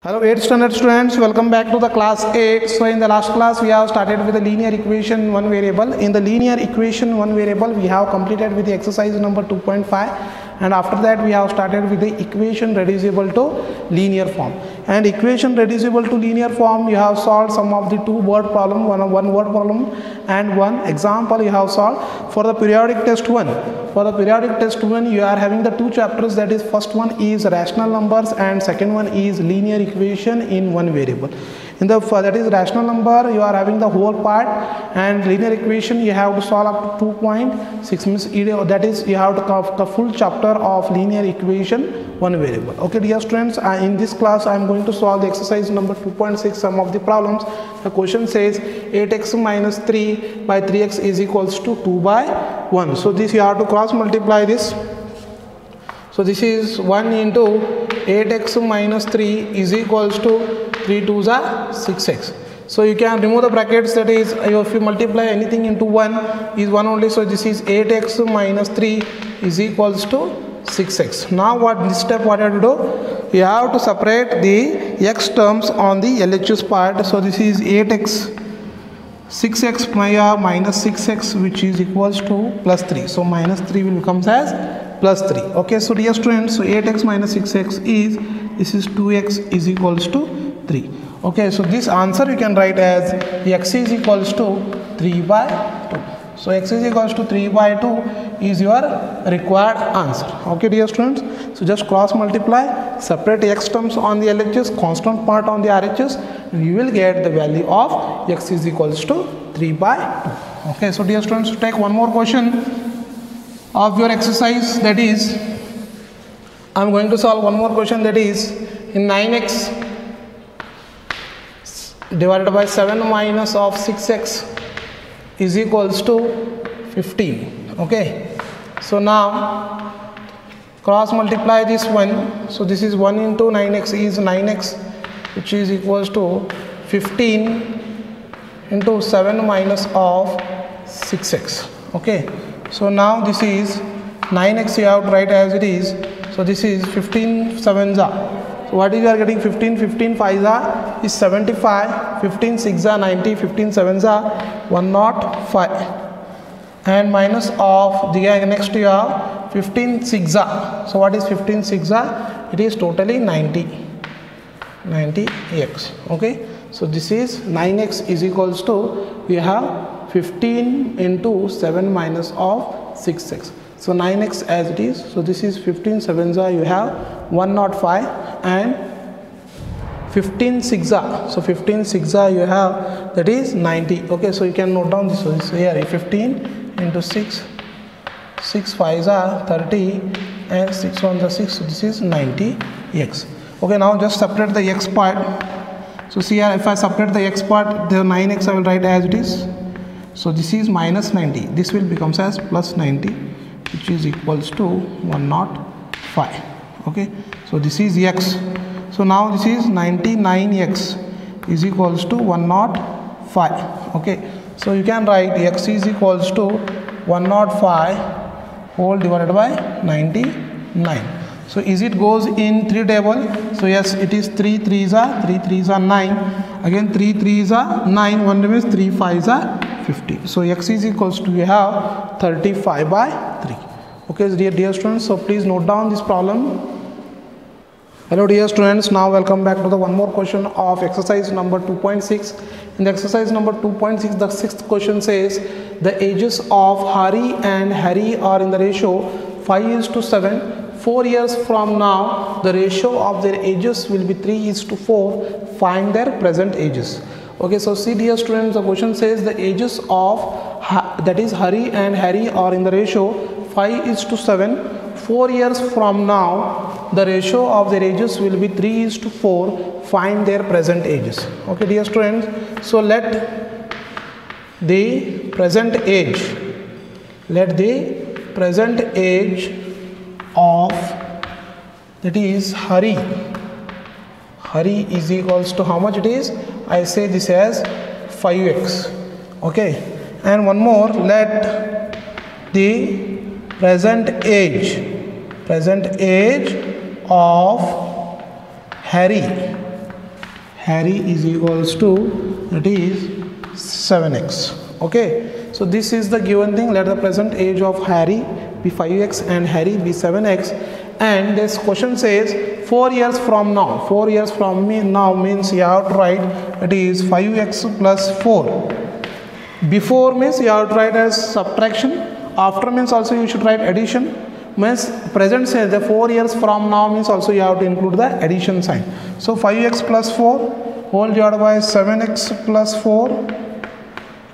Hello 8th standard students, welcome back to the class 8. So in the last class we have started with the linear equation one variable. In the linear equation one variable we have completed with the exercise number 2.5, and after that we have started with the equation reducible to linear form. And equation reducible to linear form you have solved some of the two word problem, one word problem and one example you have solved for the periodic test 1. For the periodic test 1 you are having the two chapters, that is first one is rational numbers and second one is linear equation in one variable. In the that is rational number you are having the whole part, and linear equation you have to solve up to 2.6 means that is you have to cover the full chapter of linear equation one variable. Okay dear students, in this class I am going to solve the exercise number 2.6, some of the problems. The question says 8x minus 3 by 3x is equals to 2 by 1. So this you have to cross multiply this. So this is 1 into 8x minus 3 is equals to 3 2s are 6x. So you can remove the brackets, that is if you multiply anything into 1 is 1 only. So this is 8x minus 3 is equals to 6x. Now this step what you have to do, you have to separate the x terms on the LHS part. So this is 8x 6x minus 6x which is equals to plus 3. So minus 3 will becomes as plus 3. Okay, so dear students, so 8x minus 6x is, this is 2x is equals to 3. Okay, so this answer you can write as x is equals to 3 by 2. So x is equals to 3 by 2 is your required answer. Okay dear students, so just cross multiply, separate x terms on the LHS, constant part on the RHS, and you will get the value of x is equals to 3 by 2. Okay, so dear students, take one more question of your exercise, that is I am going to solve one more question, that is in 9x divided by 7 minus of 6x is equals to 15. Okay, so now cross multiply this one. So this is 1 into 9x is 9x which is equals to 15 into 7 minus of 6x. Okay, so now this is 9x you have to write as it is. So this is 15 7s are. So what is you are getting, 15 15 5s are is 75, 15 6s are 90, 15 7s are 105, and minus of the next you have 15 6s are. So what is 15 6s are? It is totally 90x. Okay, so this is 9x is equals to, we have 15 into 7 minus of 6x. So 9x as it is. So this is 15 7s are, you have 105, and 15 6s are. So 15 6s are you have, that is 90. Okay, so you can note down this one. So here 15 into 6, 6 5s are 30, and 6 1s are 6. So this is 90x. Okay, now just separate the x part. So see here, if I separate the x part, the 9x I will write as it is. So this is minus 90, this will becomes as plus 90 which is equals to 105. Okay, so this is x. So now this is 99x is equals to 105. Okay, so you can write x is equals to 105 whole divided by 99. So is it goes in 3 table? So yes, it is 3 3s are 9, again 3 3s are 9, 1 remains, 3 5s are 50. So x is equals to, we have 35 by 3. Okay dear students, so please note down this problem. Hello dear students, now welcome back to the one more question of exercise number 2.6. In the exercise number 2.6, the sixth question says the ages of Hari and Harry are in the ratio 5:7. 4 years from now the ratio of their ages will be 3:4. Find their present ages. Okay, so see dear students, the question says the ages of that is Hari and Harry are in the ratio 5:7. 4 years from now the ratio of their ages will be 3:4. Find their present ages. Okay dear students, so let the present age of, that is Hari is equals to how much it is? I say this as 5x. Okay, and one more, let the present age of Harry Harry is equals to, that is 7x. Okay, so this is the given thing. Let the present age of Harry be 5x and Harry be 7x, and this question says 4 years from now. 4 years from now means you have to write it is 5x plus 4. Before means you have to write as subtraction, after means also you should write addition. Means present says the 4 years from now means also you have to include the addition sign. So 5x plus 4 whole divided by 7x plus 4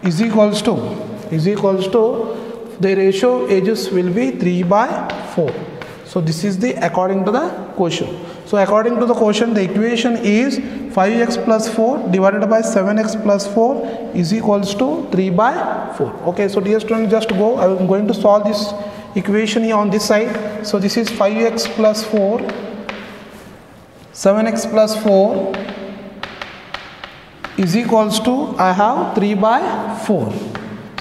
is equals to the ratio ages will be 3/4. So this is the according to the question. So according to the question, the equation is 5x plus 4 divided by 7x plus 4 is equals to 3/4. Okay, so dear students, just go. I am going to solve this equation here on this side. So this is 5x plus 4, 7x plus 4 is equals to, I have 3/4.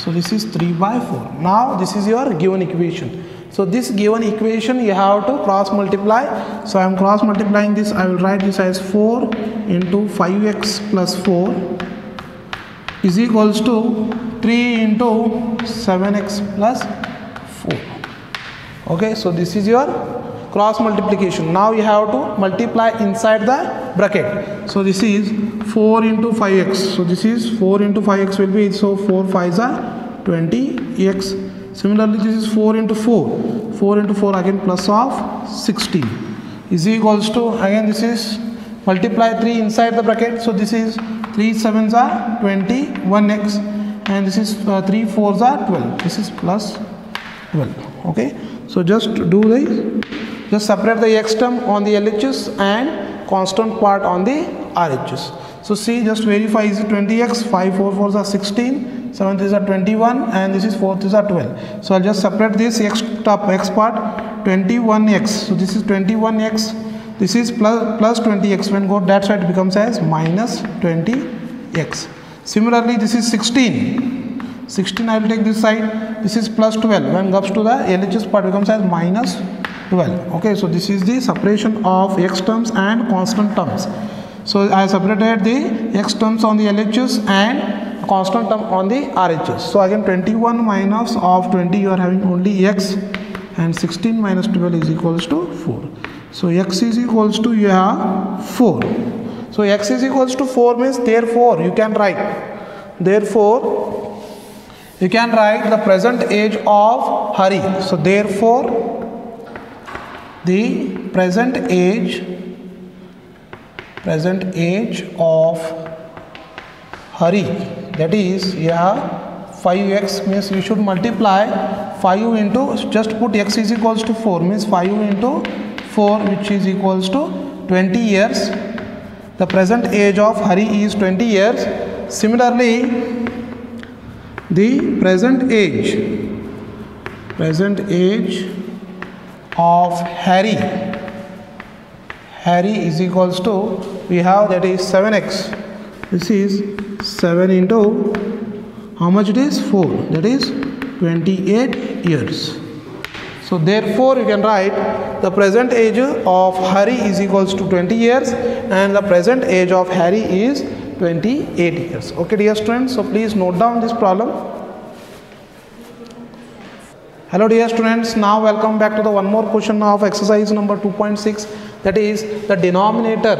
So this is 3/4. Now this is your given equation. So this given equation you have to cross multiply. So I am cross multiplying this. I will write this as 4 into 5x plus 4 is equals to 3 into 7x plus 4. Okay, so this is your cross multiplication. Now you have to multiply inside the bracket. So this is 4 into 5x. So this is 4 into 5x will be, so 4 5s are 20x. Similarly, this is 4 into 4. 4 into 4 again plus of 16 is equals to, again this is multiply 3 inside the bracket. So this is 3 7s are 21x, and this is 3 4s are 12. This is plus 12. Okay, so just do this. Just separate the x term on the LHS and constant part on the RHS. So see, just verify, is it 20x, 5 4 4s are 16, 7 3s are 21, and this is 4 3s are 12. So I'll just separate this x part, 21x. So this is 21x, this is plus 20x. When go that side, it becomes as minus 20x. Similarly, this is 16, I will take this side, this is plus 12. When comes to the LHS part, becomes as minus 12. Okay, so this is the separation of x terms and constant terms. So I separated the x terms on the LHS and constant term on the RHS. So again 21 minus of 20, you are having only x, and 16 minus 12 is equals to 4. So x is equals to, you have 4. So x is equals to 4 means, therefore you can write, the present age of Hari. So therefore the present age of Hari, that is, you have 5x, means you should multiply 5 into, just put x is equals to 4, means 5 into 4, which is equals to 20 years. The present age of Hari is 20 years. Similarly, the present age of Harry is equals to, we have, that is 7x. This is 7 into, how much it is? 4, that is 28 years. So therefore you can write the present age of Hari is equals to 20 years, and the present age of Harry is 28 years. Okay dear students, so please note down this problem. Hello dear students, now welcome back to the one more question of exercise number 2.6, that is the denominator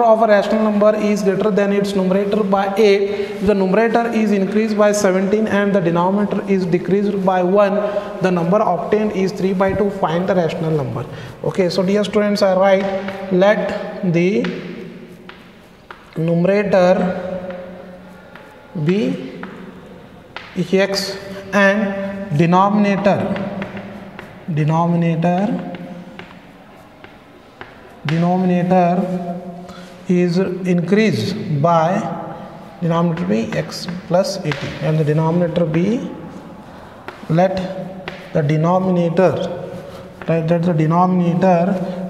of a rational number is greater than its numerator by 8 if the numerator is increased by 17 and the denominator is decreased by 1, the number obtained is 3/2. Find the rational number. Okay, so dear students, I write, let the numerator be x and denominator is increased by, denominator be x plus 18, and the denominator be, let the denominator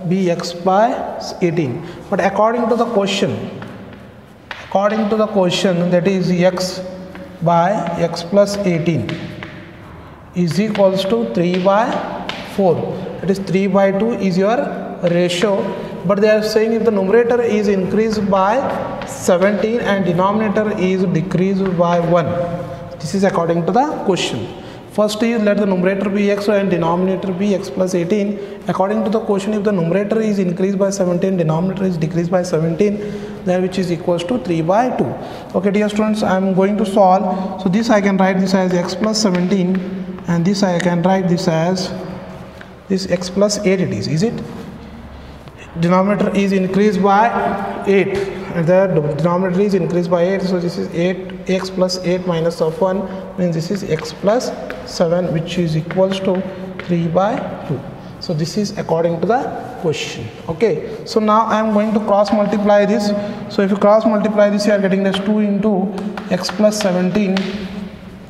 be x by 18. But according to the question, that is x by x plus 18 is equals to 3/4. That is 3/2 is your ratio, but they are saying if the numerator is increased by 17 and denominator is decreased by 1. This is according to the question. First is let the numerator be x and denominator be x plus 18. According to the question, if the numerator is increased by 17, denominator is decreased by 17, then which is equals to 3 by 2. Okay dear students, I am going to solve. So this I can write this as x plus 17 and this I can write this as this x plus 8 it is it? Denominator is increased by 8 and the denominator is increased by 8, so this is 8x plus 8 minus of 1 means this is x plus 7 which is equals to 3 by 2. So this is according to the question. Okay, so now I am going to cross multiply this. So if you cross multiply this, you are getting this 2 into x plus 17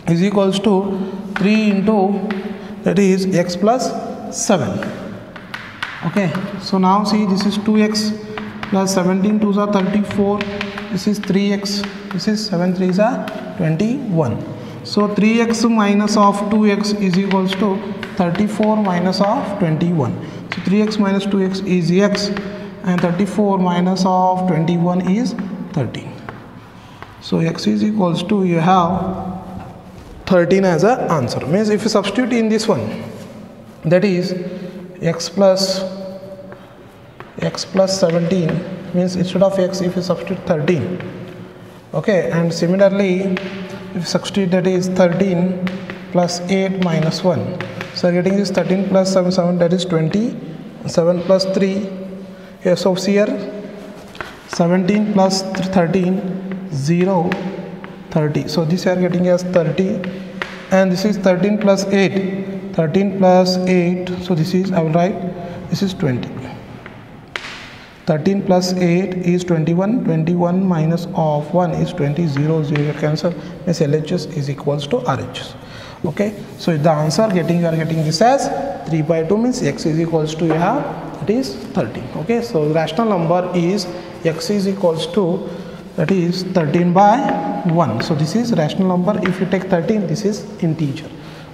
is equals to 3 into that is x plus 7. Okay, so now see this is 2x plus 17 2s are 34, this is 3x, this is 7 3s are 21. So 3x minus of 2x is equals to 34 minus of 21. So 3x minus 2x is x and 34 minus of 21 is 13. So x is equals to, you have 13 as an answer. Means if you substitute in this one, that is x plus 17 means instead of x if you substitute 13. Okay, and similarly if you substitute that is 13 plus 8 minus 1, so getting this 13 plus 7 that is 20, 7 plus 3, yes, so here 17 plus 13 0 30, so this you are getting as 30 and this is 13 plus 8, 13 plus 8, so this is I will write this is 20. 13 plus 8 is 21, 21 minus of 1 is 20, 0, 0 get cancel, means LHS is equals to RHS. Okay, so the answer you are getting this as 3 by 2 means x is equals to, you have it is 13. Okay, so the rational number is x is equals to that is 13 by 1. So this is rational number. If you take 13, this is integer.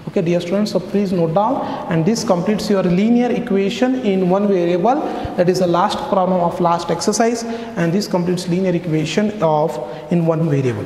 Okay dear students, so please note down, and this completes your linear equation in one variable. That is the last problem of last exercise, and this completes linear equation of in one variable.